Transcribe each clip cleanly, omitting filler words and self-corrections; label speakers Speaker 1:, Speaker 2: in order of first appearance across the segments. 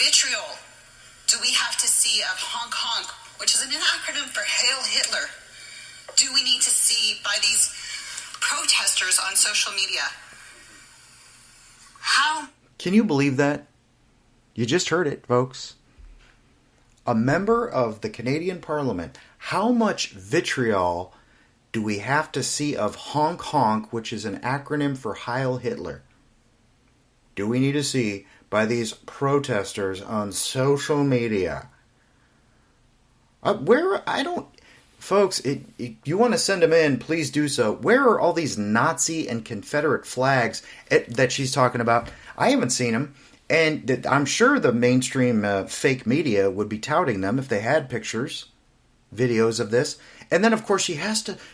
Speaker 1: vitriol do we have to see of honk honk, which is an acronym for Hail Hitler, do we need to see by these protesters on social media? How?
Speaker 2: Can you believe that? You just heard it, folks. A member of the Canadian Parliament. How much vitriol do we have to see of honk honk, which is an acronym for Heil Hitler? Do we need to see by these protesters on social media? Folks, you want to send them in, please do so. Where are all these Nazi and Confederate flags that she's talking about? I haven't seen them. And I'm sure the mainstream fake media would be touting them if they had pictures, videos of this. And then, of course,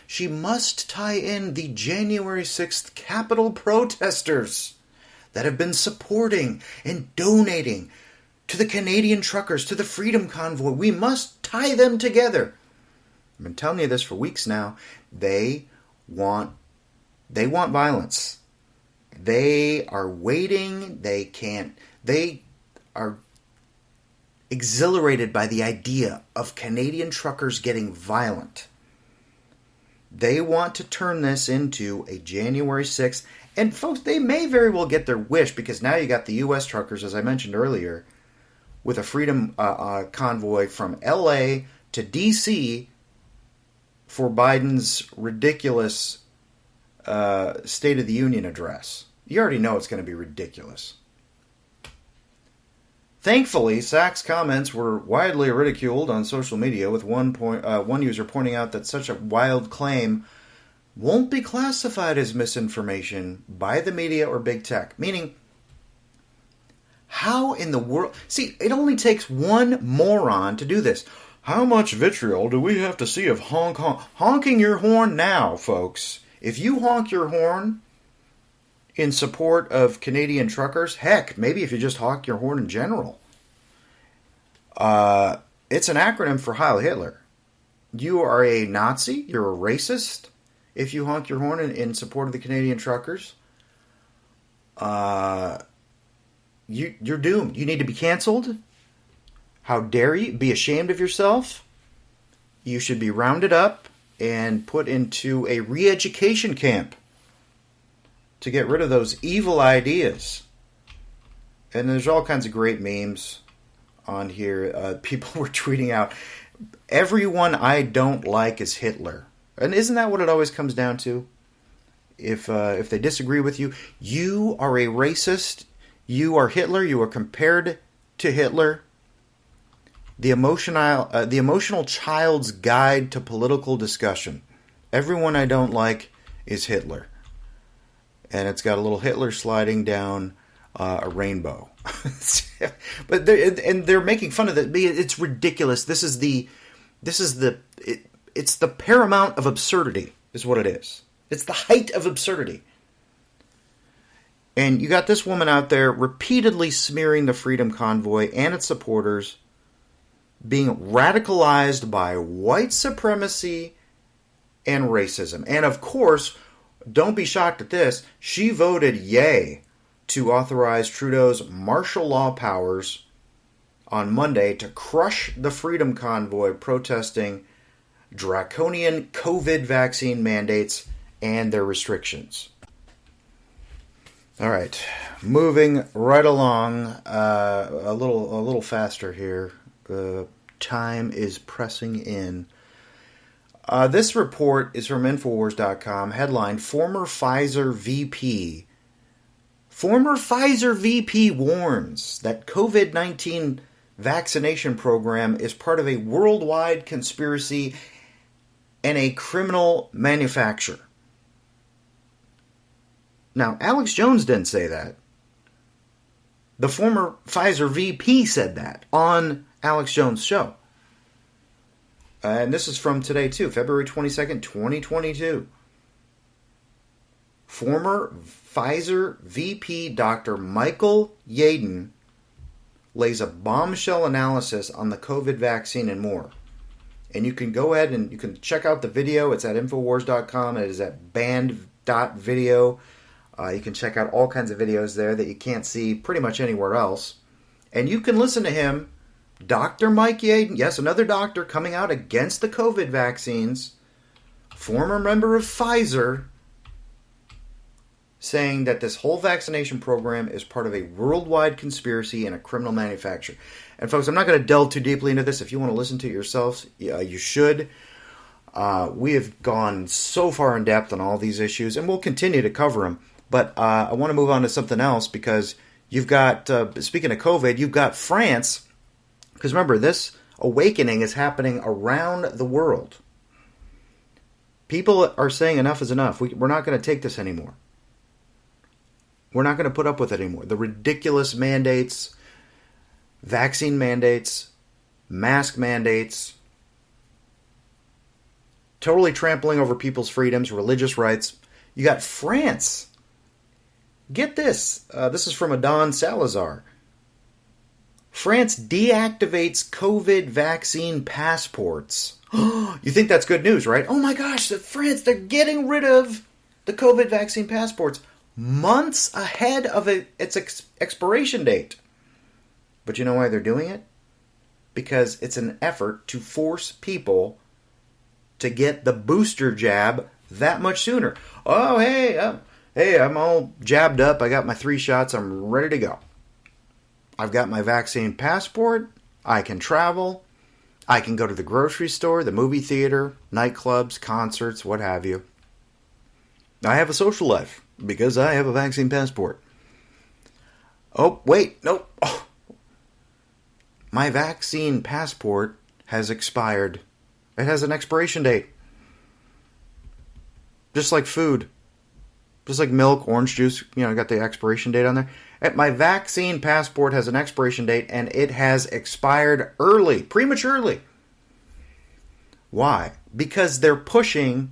Speaker 2: she must tie in the January 6th Capitol protesters that have been supporting and donating to the Canadian truckers, to the Freedom Convoy. We must tie them together. I've been telling you this for weeks now. They want violence. They are waiting. They are exhilarated by the idea of Canadian truckers getting violent. They want to turn this into a January 6th. And folks, they may very well get their wish, because now you got the U.S. truckers, as I mentioned earlier, with a freedom convoy from L.A. to D.C. for Biden's ridiculous State of the Union address. You already know it's going to be ridiculous. Thankfully, Sachs' comments were widely ridiculed on social media, with one user pointing out that such a wild claim won't be classified as misinformation by the media or big tech. Meaning, how in the world... See, it only takes one moron to do this. How much vitriol do we have to see of honking your horn now, folks? If you honk your horn in support of Canadian truckers, heck, maybe if you just honk your horn in general, it's an acronym for Heil Hitler. You are a Nazi, you're a racist, if you honk your horn in support of the Canadian truckers. You're doomed. You need to be canceled. How dare you? Be ashamed of yourself. You should be rounded up and put into a re-education camp to get rid of those evil ideas. And there's all kinds of great memes on here. People were tweeting out, everyone I don't like is Hitler. And isn't that what it always comes down to? If they disagree with you, you are a racist. You are Hitler. You are compared to Hitler. The emotional child's guide to political discussion. Everyone I don't like is Hitler. And it's got a little Hitler sliding down a rainbow. But they're making fun of it. It's ridiculous. It's the paramount of absurdity, is what it is. It's the height of absurdity. And you got this woman out there repeatedly smearing the Freedom Convoy and its supporters, being radicalized by white supremacy and racism. And of course, don't be shocked at this, she voted yay to authorize Trudeau's martial law powers on Monday to crush the Freedom Convoy protesting draconian COVID vaccine mandates and their restrictions. All right, moving right along, a little faster here. Time is pressing in. This report is from Infowars.com. Headline: Former Pfizer VP. Former Pfizer VP warns that COVID-19 vaccination program is part of a worldwide conspiracy and a criminal manufacture. Now, Alex Jones didn't say that. The former Pfizer VP said that on Alex Jones' show. And this is from today, too, February 22nd, 2022. Former Pfizer VP Dr. Michael Yaden lays a bombshell analysis on the COVID vaccine and more. And you can go ahead and you can check out the video. It's at Infowars.com. It is at band.video. You can check out all kinds of videos there that you can't see pretty much anywhere else. And you can listen to him, Dr. Mike Yaden, yes, another doctor coming out against the COVID vaccines, former member of Pfizer, saying that this whole vaccination program is part of a worldwide conspiracy and a criminal manufacture. And folks, I'm not going to delve too deeply into this. If you want to listen to it yourselves, you should. We have gone so far in depth on all these issues, and we'll continue to cover them. But I want to move on to something else, because you've got, speaking of COVID, you've got France, because remember, this awakening is happening around the world. People are saying enough is enough. We're not going to take this anymore. We're not going to put up with it anymore. The ridiculous mandates, vaccine mandates, mask mandates, totally trampling over people's freedoms, religious rights. You got France. Get this. This is from Adon Salazar. France deactivates COVID vaccine passports. You think that's good news, right? Oh my gosh, France, they're getting rid of the COVID vaccine passports months ahead of its expiration date. But you know why they're doing it? Because it's an effort to force people to get the booster jab that much sooner. Oh, hey, I'm all jabbed up. I got my 3 shots. I'm ready to go. I've got my vaccine passport. I can travel. I can go to the grocery store, the movie theater, nightclubs, concerts, what have you. I have a social life because I have a vaccine passport. Oh, wait, nope. Oh. My vaccine passport has expired. It has an expiration date. Just like food. Just like milk, orange juice, got the expiration date on there. My vaccine passport has an expiration date, and it has expired early, prematurely. Why? Because they're pushing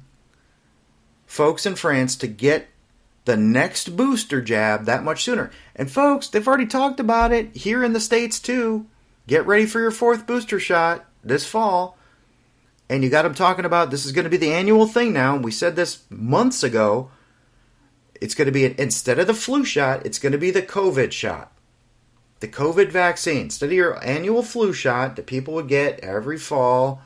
Speaker 2: folks in France to get the next booster jab that much sooner. And folks, they've already talked about it here in the States too. Get ready for your 4th booster shot this fall. And you got them talking about this is going to be the annual thing now. We said this months ago. It's going to be, instead of the flu shot, it's going to be the COVID shot. The COVID vaccine. Instead of your annual flu shot that people would get every fall,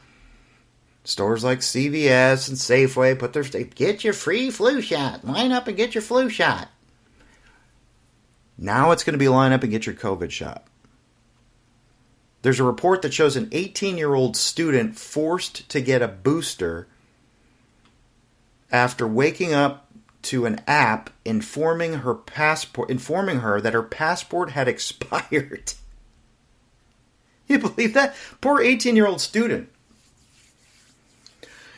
Speaker 2: stores like CVS and Safeway put their, get your free flu shot. Line up and get your flu shot. Now it's going to be line up and get your COVID shot. There's a report that shows an 18-year-old student forced to get a booster after waking up to an app informing her that her passport had expired. You believe that? Poor 18-year-old student.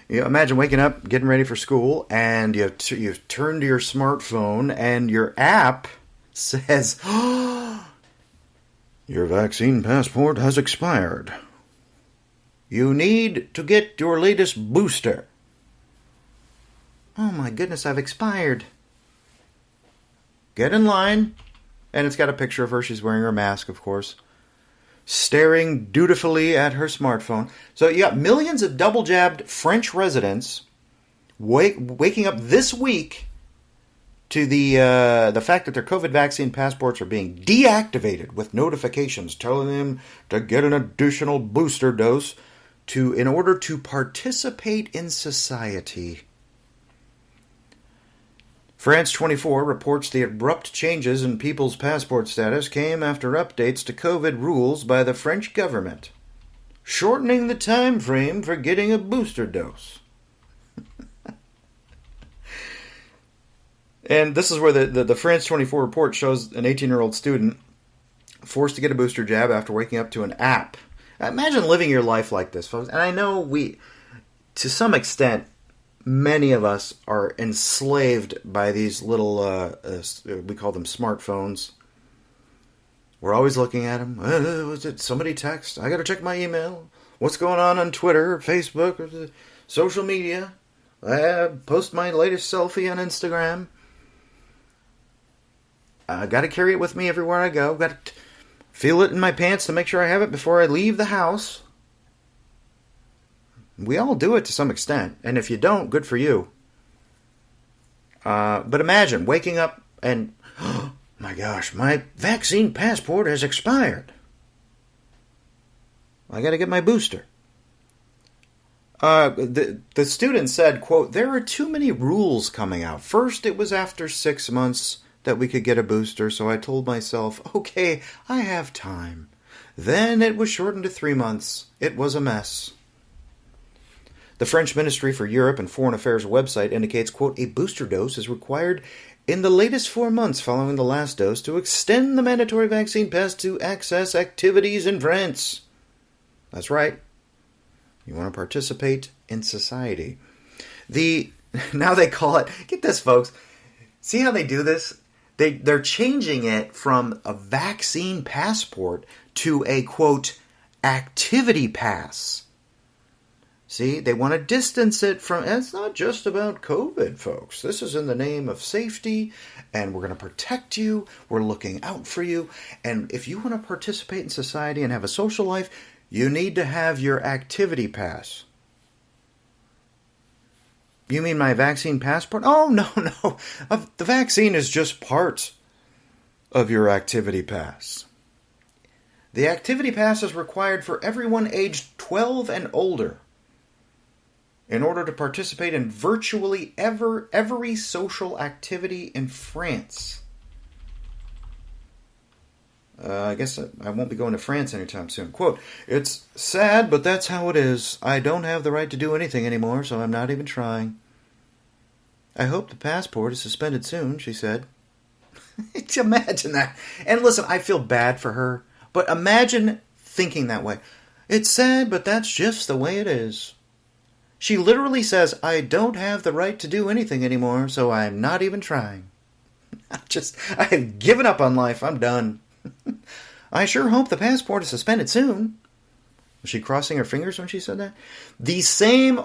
Speaker 2: Imagine waking up, getting ready for school, and you turn to your smartphone, and your app says, your vaccine passport has expired. You need to get your latest booster. Oh my goodness, I've expired. Get in line. And it's got a picture of her. She's wearing her mask, of course. Staring dutifully at her smartphone. So you got millions of double-jabbed French residents waking up this week to the fact that their COVID vaccine passports are being deactivated with notifications telling them to get an additional booster dose in order to participate in society. France 24 reports the abrupt changes in people's passport status came after updates to COVID rules by the French government, shortening the time frame for getting a booster dose. And this is where the France 24 report shows an 18-year-old student forced to get a booster jab after waking up to an app. Imagine living your life like this, folks. And I know to some extent, many of us are enslaved by these little, we call them smartphones. We're always looking at them. Was it somebody text? I got to check my email. What's going on Twitter, Facebook, or social media? I post my latest selfie on Instagram. I got to carry it with me everywhere I go. Got to feel it in my pants to make sure I have it before I leave the house. We all do it to some extent. And if you don't, good for you. But imagine waking up and, oh my gosh, my vaccine passport has expired. I got to get my booster. The student said, quote, there are too many rules coming out. First, it was after 6 months that we could get a booster, so I told myself, okay, I have time. Then it was shortened to 3 months. It was a mess. The French Ministry for Europe and Foreign Affairs website indicates, quote, a booster dose is required in the latest 4 months following the last dose to extend the mandatory vaccine pass to access activities in France. That's right. You want to participate in society. Now they call it, get this folks, see how they do this? They're changing it from a vaccine passport to a, quote, activity pass. See, they want to distance it from, and it's not just about COVID, folks. This is in the name of safety, and we're going to protect you. We're looking out for you. And if you want to participate in society and have a social life, you need to have your activity pass. You mean my vaccine passport? Oh, no. The vaccine is just part of your activity pass. The activity pass is required for everyone aged 12 and older in order to participate in virtually every social activity in France. I guess I won't be going to France anytime soon. Quote, it's sad, but that's how it is. I don't have the right to do anything anymore, so I'm not even trying. I hope the passport is suspended soon, she said. Imagine that. And listen, I feel bad for her, but imagine thinking that way. It's sad, but that's just the way it is. She literally says, I don't have the right to do anything anymore, so I'm not even trying. I have given up on life. I'm done. I sure hope the passport is suspended soon. Was she crossing her fingers when she said that? The same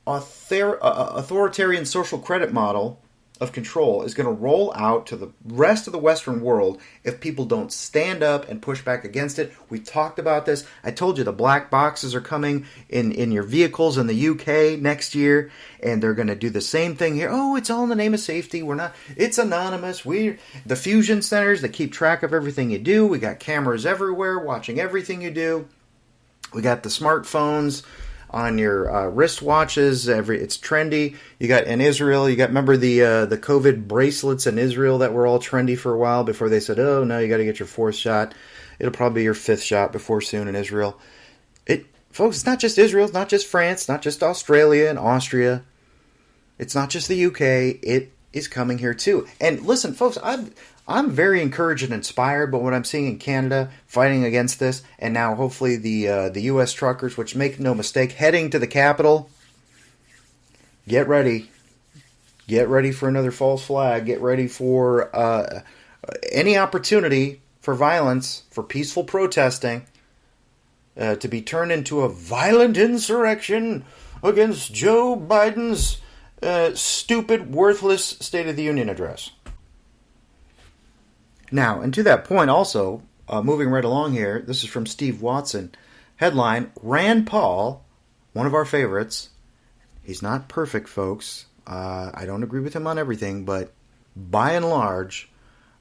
Speaker 2: authoritarian social credit model of control is going to roll out to the rest of the Western world if people don't stand up and push back against it. We talked about this. I told you the black boxes are coming in your vehicles in the UK next year, and they're going to do the same thing here. Oh, it's all in the name of safety. It's anonymous. The fusion centers that keep track of everything you do. We got cameras everywhere watching everything you do. We got the smartphones on your wristwatches. It's trendy. You got in Israel. Remember the COVID bracelets in Israel that were all trendy for a while before they said, oh, no, you got to get your 4th shot. It'll probably be your 5th shot before soon in Israel. Folks, it's not just Israel. It's not just France. It's not just Australia and Austria. It's not just the UK. It is coming here too. And listen, folks, I'm very encouraged and inspired by what I'm seeing in Canada fighting against this, and now hopefully the U.S. truckers, which make no mistake, heading to the Capitol. Get ready. Get ready for another false flag. Get ready for any opportunity for violence, for peaceful protesting, to be turned into a violent insurrection against Joe Biden's stupid, worthless State of the Union address. Now, and to that point also, moving right along here, this is from Steve Watson. Headline, Rand Paul, one of our favorites. He's not perfect, folks. I don't agree with him on everything, but by and large,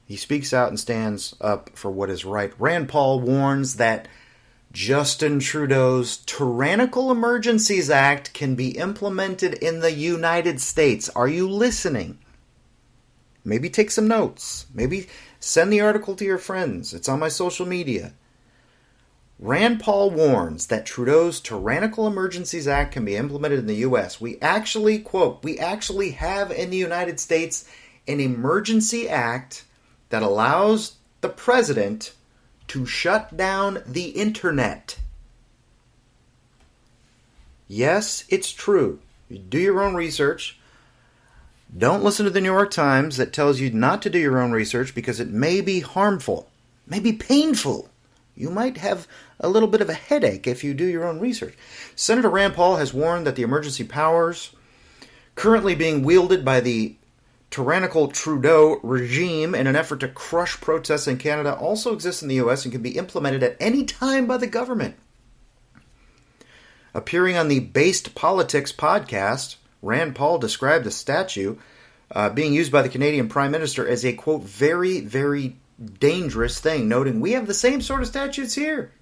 Speaker 2: he speaks out and stands up for what is right. Rand Paul warns that Justin Trudeau's Tyrannical Emergencies Act can be implemented in the United States. Are you listening? Maybe take some notes. Maybe send the article to your friends. It's on my social media. Rand Paul warns that Trudeau's Tyrannical Emergencies Act can be implemented in the U.S. We actually, quote, we actually have in the United States an emergency act that allows the president to shut down the internet. Yes, it's true. You do your own research. Don't listen to the New York Times that tells you not to do your own research because it may be harmful, may be painful. You might have a little bit of a headache if you do your own research. Senator Rand Paul has warned that the emergency powers currently being wielded by the tyrannical Trudeau regime in an effort to crush protests in Canada also exist in the U.S. and can be implemented at any time by the government. Appearing on the Based Politics podcast, Rand Paul described the statute being used by the Canadian Prime Minister as a, quote, very, very dangerous thing, noting we have the same sort of statutes here.